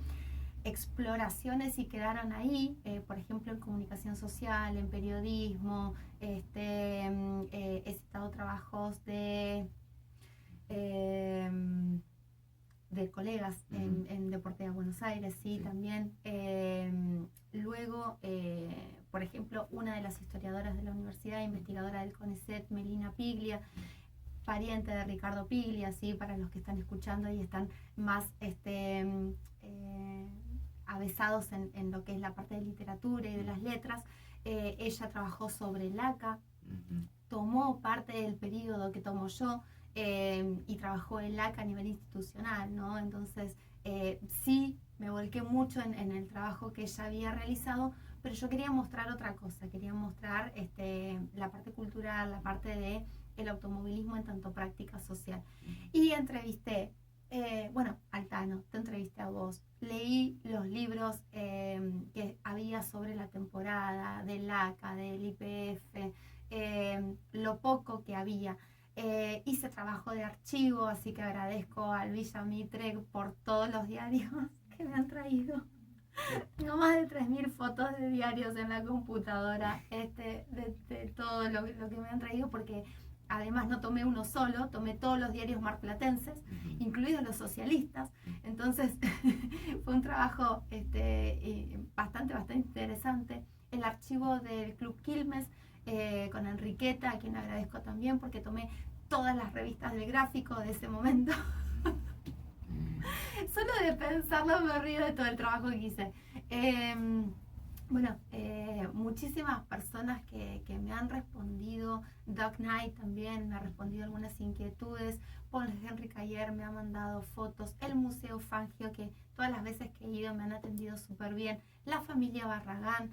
exploraciones y quedaron ahí, por ejemplo en comunicación social, en periodismo. He citado trabajos de colegas en Deportiva Buenos Aires, sí. También. Luego, por ejemplo, una de las historiadoras de la universidad, investigadora del CONICET, Melina Piglia, pariente de Ricardo Piglia, ¿sí? Para los que están escuchando y están más avesados en lo que es la parte de literatura y de las letras. Ella trabajó sobre el ACA, tomó parte del periodo que tomo yo, y trabajó el ACA a nivel institucional, ¿no? Entonces, sí, me volqué mucho en el trabajo que ella había realizado, pero yo quería mostrar otra cosa, quería mostrar la parte cultural, la parte de el automovilismo en tanto práctica social. Y entrevisté, Altano, te entrevisté a vos, leí los libros que había sobre la temporada, del ACA, del IPF, lo poco que había. Hice trabajo de archivo, así que agradezco al Villa Mitre por todos los diarios que me han traído. Tengo más de 3.000 fotos de diarios en la computadora, de todo lo que me han traído, porque además no tomé uno solo, tomé todos los diarios marplatenses, incluidos los socialistas. Entonces fue un trabajo bastante interesante. El archivo del Club Quilmes, con Enriqueta, a quien agradezco también, porque tomé todas las revistas del gráfico de ese momento. Solo de pensarlo me río de todo el trabajo que hice. Muchísimas personas que me han respondido. Doug Knight también me ha respondido algunas inquietudes. Paul Henry Cayer me ha mandado fotos. El Museo Fangio, que todas las veces que he ido me han atendido súper bien. La familia Barragán.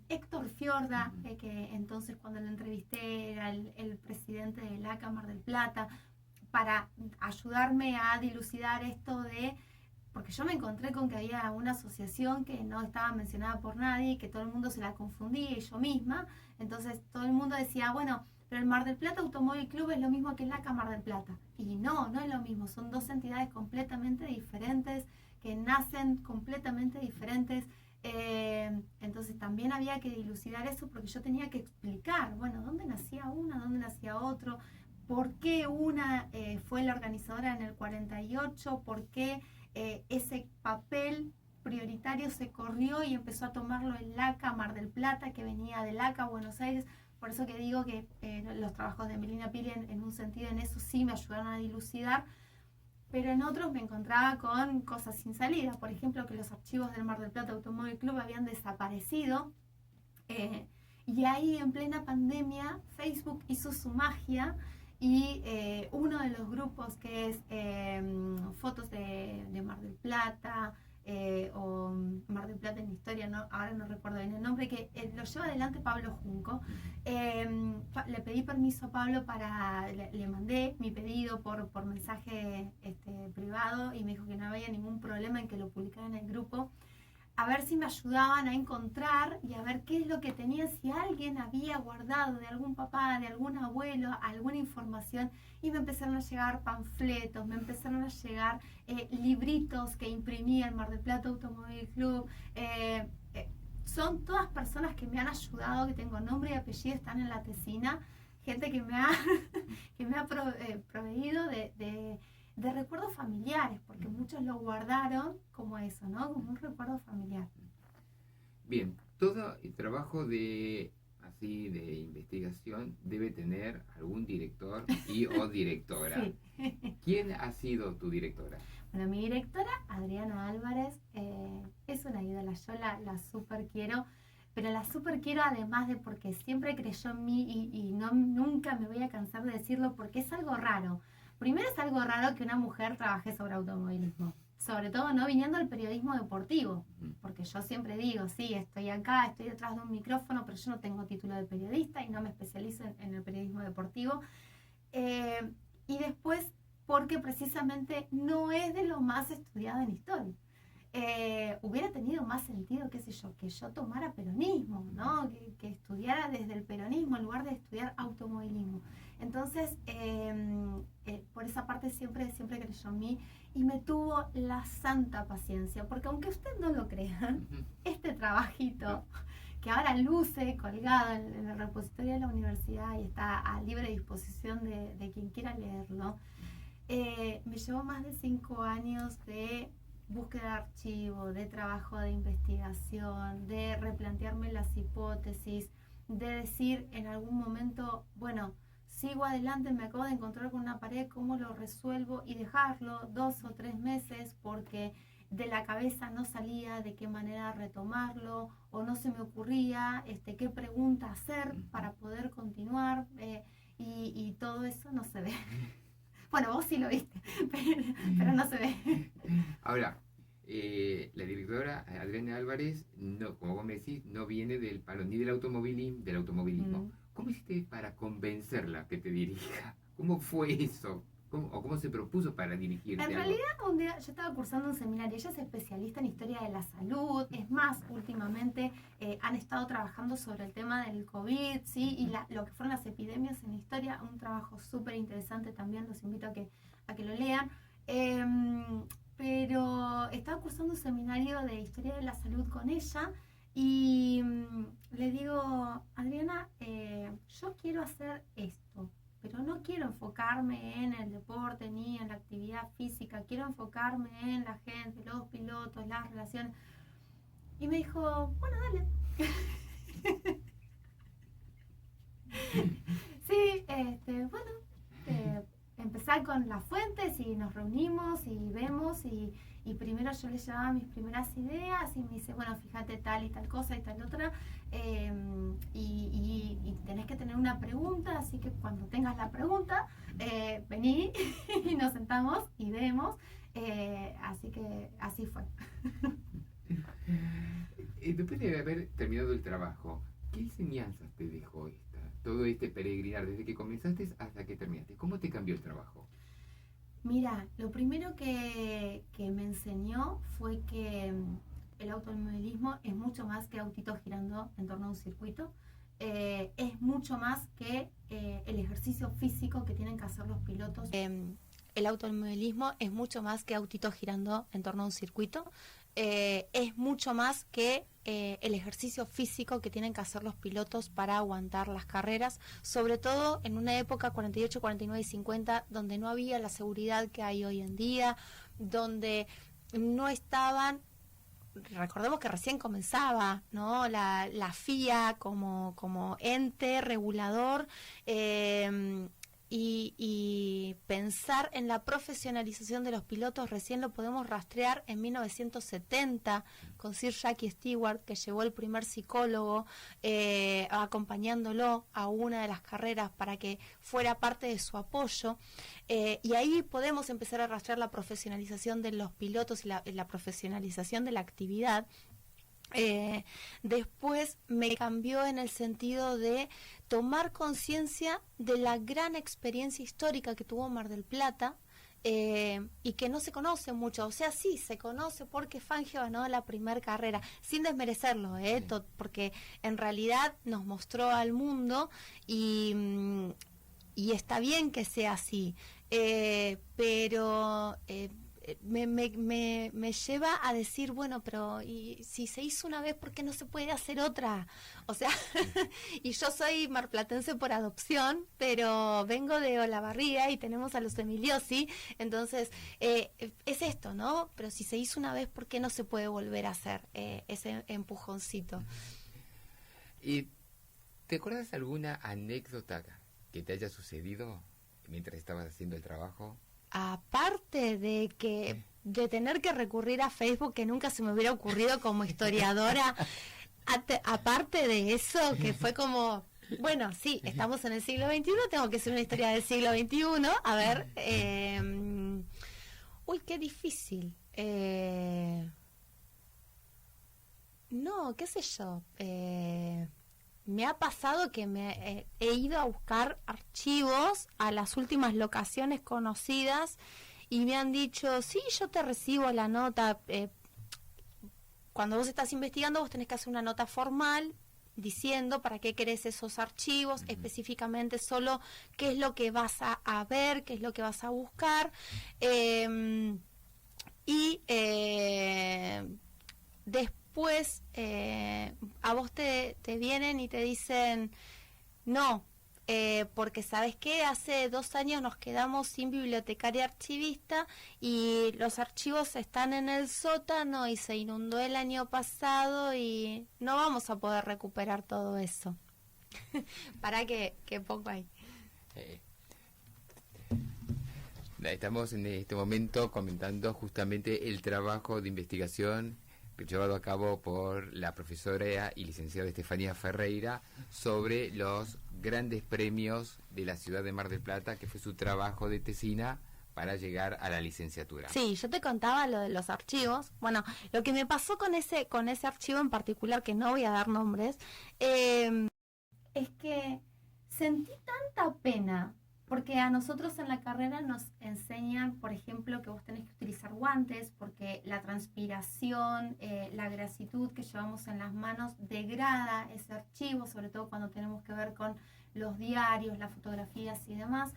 Héctor Fiorda, que entonces cuando lo entrevisté era el presidente de la Cámara del Plata, para ayudarme a dilucidar esto porque yo me encontré con que había una asociación que no estaba mencionada por nadie, que todo el mundo se la confundía, y yo misma. Entonces todo el mundo decía, bueno, pero el Mar del Plata Automóvil Club es lo mismo que la Cámara del Plata. Y no es lo mismo, son dos entidades completamente diferentes, que nacen completamente diferentes. Entonces también había que dilucidar eso, porque yo tenía que explicar, dónde nacía una, dónde nacía otro, por qué una fue la organizadora en el 48, por qué ese papel prioritario se corrió y empezó a tomarlo el ACA Mar del Plata, que venía del ACA Buenos Aires. Por eso que digo que los trabajos de Melina Piglia en un sentido, en eso sí me ayudaron a dilucidar, pero en otros me encontraba con cosas sin salida. Por ejemplo, que los archivos del Mar del Plata Automóvil Club habían desaparecido, y ahí en plena pandemia Facebook hizo su magia y uno de los grupos que es fotos de Mar del Plata, o Mar del Plata en historia, no, ahora no recuerdo bien el nombre, que lo lleva adelante Pablo Junco. Le pedí permiso a Pablo le mandé mi pedido por mensaje privado, y me dijo que no había ningún problema en que lo publicara en el grupo, a ver si me ayudaban a encontrar y a ver qué es lo que tenía, si alguien había guardado de algún papá, de algún abuelo, alguna información. Y me empezaron a llegar panfletos, me empezaron a llegar libritos que imprimía el Mar del Plata Automóvil Club. Son todas personas que me han ayudado, que tengo nombre y apellido, están en la tesina, gente que me ha, que me ha proveído de recuerdos familiares, porque muchos lo guardaron como eso, ¿no? Como un recuerdo familiar. Bien, todo el trabajo de investigación debe tener algún director o directora. Sí. ¿Quién ha sido tu directora? Bueno, mi directora, Adriana Álvarez, es una ídola. Yo la super quiero, pero la super quiero además de porque siempre creyó en mí y nunca me voy a cansar de decirlo, porque es algo raro. Primero, es algo raro que una mujer trabaje sobre automovilismo, sobre todo no viniendo del periodismo deportivo, porque yo siempre digo, sí, estoy acá, estoy detrás de un micrófono, pero yo no tengo título de periodista y no me especializo en el periodismo deportivo. Y después, porque precisamente no es de lo más estudiado en historia. Hubiera tenido más sentido, qué sé yo, que yo tomara peronismo, ¿no? Que estudiara desde el peronismo en lugar de estudiar automovilismo. Entonces, por esa parte siempre creyó en mí y me tuvo la santa paciencia, porque aunque usted no lo crea, este trabajito que ahora luce colgado en el repositorio de la universidad y está a libre disposición de quien quiera leerlo, me llevó más de 5 años de búsqueda de archivo, de trabajo de investigación, de replantearme las hipótesis, de decir en algún momento, bueno, sigo adelante, me acabo de encontrar con una pared, ¿cómo lo resuelvo? Y dejarlo 2 o 3 meses porque de la cabeza no salía de qué manera retomarlo, o no se me ocurría qué pregunta hacer para poder continuar, y todo eso no se ve. Bueno, vos sí lo viste, pero no se ve. Ahora, la directora Adriana Álvarez, no, como vos me decís, no viene del palo ni del automovilismo. ¿Cómo hiciste para convencerla que te dirija? ¿Cómo fue eso? ¿Cómo se propuso para dirigirte? En realidad, un día yo estaba cursando un seminario, ella es especialista en historia de la salud, es más, últimamente han estado trabajando sobre el tema del COVID, ¿sí? Y lo que fueron las epidemias en historia, un trabajo súper interesante también, los invito a que lo lean. Pero estaba cursando un seminario de historia de la salud con ella y le digo, Adriana, yo quiero hacer esto, pero no quiero enfocarme en el deporte ni en la actividad física, quiero enfocarme en la gente, los pilotos, las relaciones. Y me dijo, bueno, dale. Sí, bueno, empezar con las fuentes y nos reunimos y vemos y primero yo le llevaba mis primeras ideas y me dice, bueno, fíjate tal y tal cosa y tal otra, y tenés que tener una pregunta, así que cuando tengas la pregunta, vení y nos sentamos y vemos, así que así fue. Después de haber terminado el trabajo, ¿qué enseñanzas te dejó todo este peregrinar, desde que comenzaste hasta que terminaste? ¿Cómo te cambió el trabajo? Mira, lo primero que me enseñó fue que el automovilismo es mucho más que autitos girando en torno a un circuito, es mucho más que el ejercicio físico que tienen que hacer los pilotos. El automovilismo es mucho más que autitos girando en torno a un circuito, es mucho más que el ejercicio físico que tienen que hacer los pilotos para aguantar las carreras, sobre todo en una época 48, 49 y 50, donde no había la seguridad que hay hoy en día, donde no estaban, recordemos que recién comenzaba, ¿no? la FIA como ente regulador, y pensar en la profesionalización de los pilotos recién lo podemos rastrear en 1970 con Sir Jackie Stewart, que llevó el primer psicólogo acompañándolo a una de las carreras para que fuera parte de su apoyo, y ahí podemos empezar a rastrear la profesionalización de los pilotos y la profesionalización de la actividad. Después me cambió en el sentido de tomar conciencia de la gran experiencia histórica que tuvo Mar del Plata, y que no se conoce mucho. O sea, sí se conoce porque Fangio ganó la primera carrera, sin desmerecerlo, porque en realidad nos mostró al mundo y está bien que sea así, pero me lleva a decir, bueno, pero y si se hizo una vez, ¿por qué no se puede hacer otra? O sea, y yo soy marplatense por adopción, pero vengo de Olavarría y tenemos a los Emiliosi, entonces es esto, ¿no? Pero si se hizo una vez, ¿por qué no se puede volver a hacer ese empujoncito? ¿Y te acuerdas alguna anécdota que te haya sucedido mientras estabas haciendo el trabajo? Aparte de tener que recurrir a Facebook, que nunca se me hubiera ocurrido como historiadora, aparte de eso, que fue como, bueno, sí, estamos en el siglo XXI, tengo que hacer una historia del siglo XXI, a ver, uy, qué difícil, no, qué sé yo, me ha pasado que he ido a buscar archivos a las últimas locaciones conocidas y me han dicho, sí, yo te recibo la nota. Cuando vos estás investigando, vos tenés que hacer una nota formal diciendo para qué querés esos archivos, específicamente solo qué es lo que vas a ver, qué es lo que vas a buscar. Después a vos te vienen y te dicen, no, porque ¿sabes qué? Hace 2 años nos quedamos sin bibliotecaria archivista y los archivos están en el sótano y se inundó el año pasado y no vamos a poder recuperar todo eso. Para que pongo ahí. Estamos en este momento comentando justamente el trabajo de investigación llevado a cabo por la profesora y licenciada Estefanía Ferreira sobre los grandes premios de la ciudad de Mar del Plata, que fue su trabajo de tesina para llegar a la licenciatura. Sí, yo te contaba lo de los archivos. Bueno, lo que me pasó con ese archivo en particular, que no voy a dar nombres, es que sentí tanta pena, porque a nosotros en la carrera nos enseñan, por ejemplo, que vos tenés que utilizar guantes, porque la transpiración, la grasitud que llevamos en las manos degrada ese archivo, sobre todo cuando tenemos que ver con los diarios, las fotografías y demás,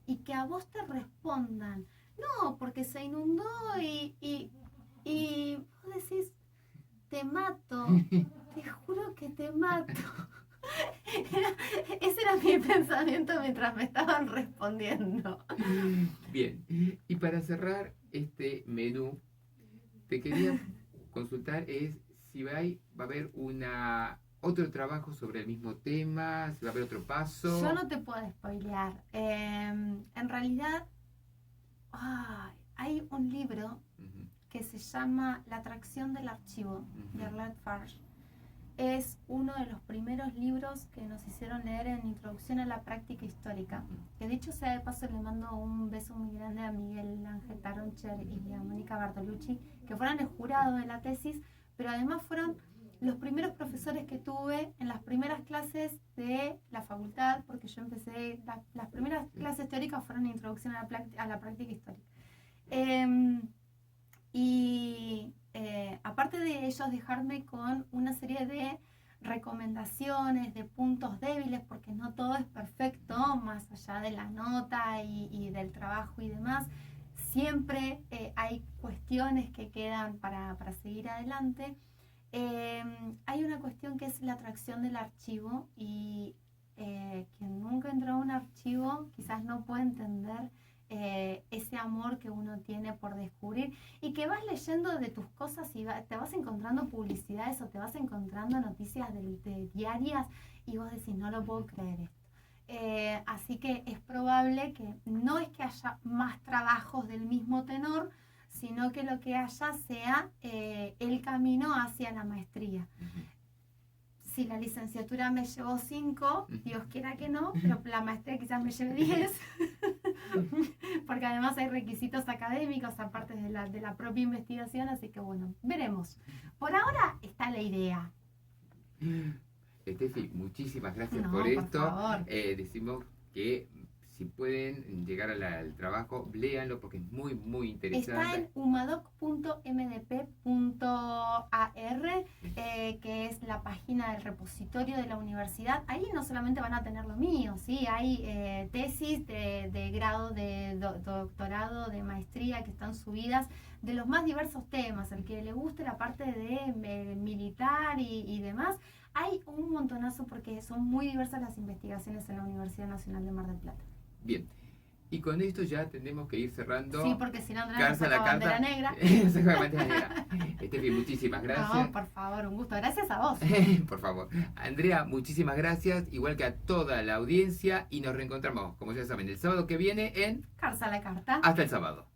y que a vos te respondan, no, porque se inundó y vos decís, te mato, te juro que te mato. Ese era mi pensamiento mientras me estaban respondiendo. Bien, y para cerrar este menú, te quería consultar si va a haber otro trabajo sobre el mismo tema, si va a haber otro paso. Yo no te puedo spoilear. En realidad, hay un libro que se llama La atracción del archivo, de Arlette Farge. Es uno de los primeros libros que nos hicieron leer en Introducción a la Práctica Histórica. Que dicho sea de paso, le mando un beso muy grande a Miguel Ángel Taroncher y a Mónica Bartolucci, que fueron el jurado de la tesis, pero además fueron los primeros profesores que tuve en las primeras clases de la facultad, porque yo empecé, las primeras clases teóricas fueron Introducción a la Práctica Histórica. Aparte de ellos dejarme con una serie de recomendaciones, de puntos débiles, porque no todo es perfecto, más allá de la nota y del trabajo y demás, siempre hay cuestiones que quedan para seguir adelante. Hay una cuestión que es la atracción del archivo y quien nunca entró a un archivo quizás no puede entender ese amor que uno tiene por descubrir y que vas leyendo de tus cosas y te vas encontrando publicidades o te vas encontrando noticias de diarias y vos decís, no lo puedo creer esto. Así que es probable que no es que haya más trabajos del mismo tenor, sino que lo que haya sea el camino hacia la maestría. Si la licenciatura me llevó 5, Dios quiera que no, pero la maestría quizás me lleve 10, porque además hay requisitos académicos aparte de la propia investigación, así que bueno, veremos. Por ahora está la idea. Steffi, muchísimas gracias No, por por esto. favor. Decimos que si pueden llegar al trabajo, léanlo porque es muy, muy Está interesante. en umadoc.mdp.ar, que es la página del repositorio de la universidad. Ahí no solamente van a tener lo mío, ¿sí? Hay tesis de grado, de doctorado, de maestría que están subidas de los más diversos temas. El que le guste la parte de militar y demás, hay un montonazo porque son muy diversas las investigaciones en la Universidad Nacional de Mar del Plata. Bien, y con esto ya tenemos que ir cerrando. Sí, porque si no, Andrea nos Carta a la saca bandera carta. negra. Saca la bandera negra. Steffi, muchísimas gracias. No, por favor, un gusto. Gracias a vos. Por favor. Andrea, muchísimas gracias, igual que a toda la audiencia, y nos reencontramos, como ya saben, el sábado que viene en Carza la carta. Hasta el sábado.